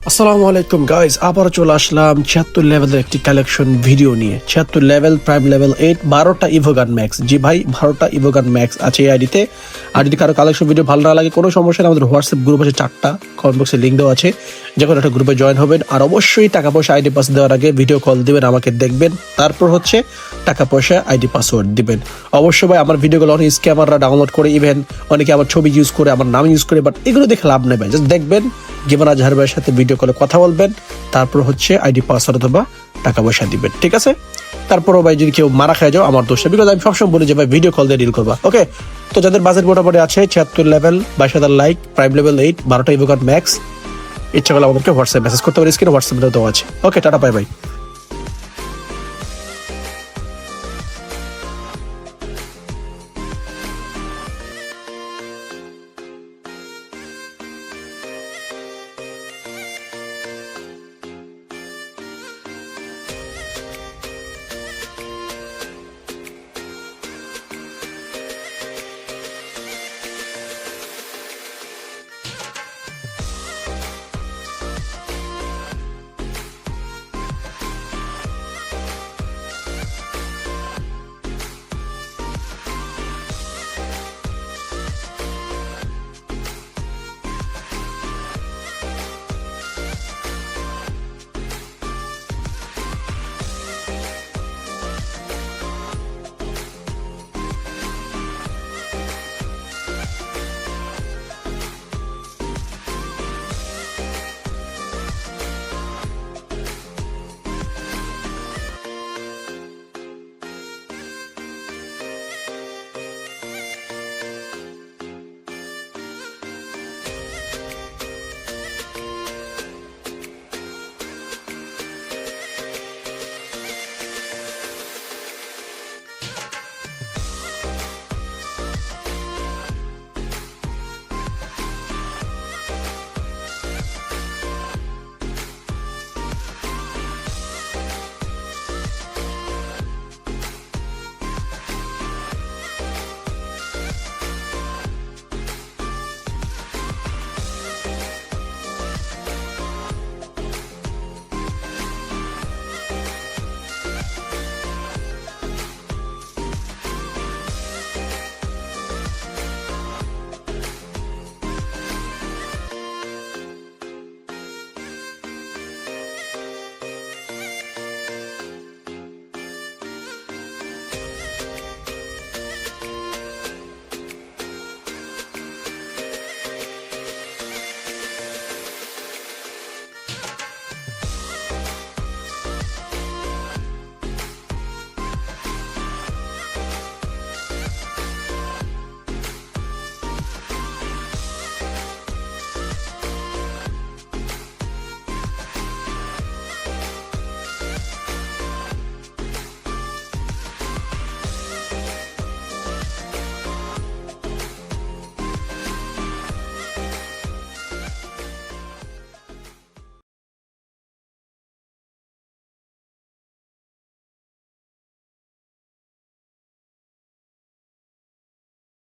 আসসালামু আলাইকুম গাইস, আবার চলে আসলাম 76 লেভেলের একটি কালেকশন ভিডিও নিয়ে। 76 লেভেল, প্রাইম লেভেল 8, 12টা ইভোগান ম্যাক্স। জি ভাই, 12টা ইভোগান ম্যাক্স আছে এই আইডিতে। আর যদি কারো কালেকশন ভিডিও ভালো না লাগে কোনো সমস্যা নেই, আমাদের হোয়াটসঅ্যাপ গ্রুপ আছে 4টা, কমেন্ট বক্সে লিঙ্ক দেওয়া আছে, যে কোনো একটা গ্রুপে জয়েন হবেন। আর অবশ্যই টাকা পয়সা আইডি পাস দেওয়ার আগে ভিডিও কল দিবেন, আমাকে দেখবেন, তারপর হচ্ছে টাকা পয়সা আইডি পাসওয়ার্ড দিবেন। অবশ্যই ভাই, আমার ভিডিওগুলো অনেক স্ক্যামাররা ডাউনলোড করে, ইভেন অনেকে আমার ছবি ইউজ করে, আমার নাম ইউজ করে, বাট এগুলো দেখে লাভ নেই ভাই। জাস্ট দেখবেন, গিভান আজহার ভাইয়ের সাথে ভিডিও কলে কথা বলবেন, তারপর হচ্ছে আইডি পাসওয়ার্ড অথবা টাকা পয়সা দিবেন, ঠিক আছে? তারপরও ভাই যদি কেউ মারা খায় যাও, আমার দোষ নেই, বিকজ আমি সবসময় বলি যে ভাই ভিডিও কল দিয়ে ডিল করবা, ওকে? তো যাদের বাজেট মোটামুটি আছে 76 লেভেল, 22,000 লাইক, প্রাইম লেভেল 8, 12টা ইভোগান ম্যাক্স, ইচ্ছা করলে আমাদেরকে হোয়াটসঅ্যাপ মেসেজ করতে পারি, স্ক্রিনে হোয়াটসঅ্যাপ দেওয়া আছে। ওকে, টাটা, বাই বাই।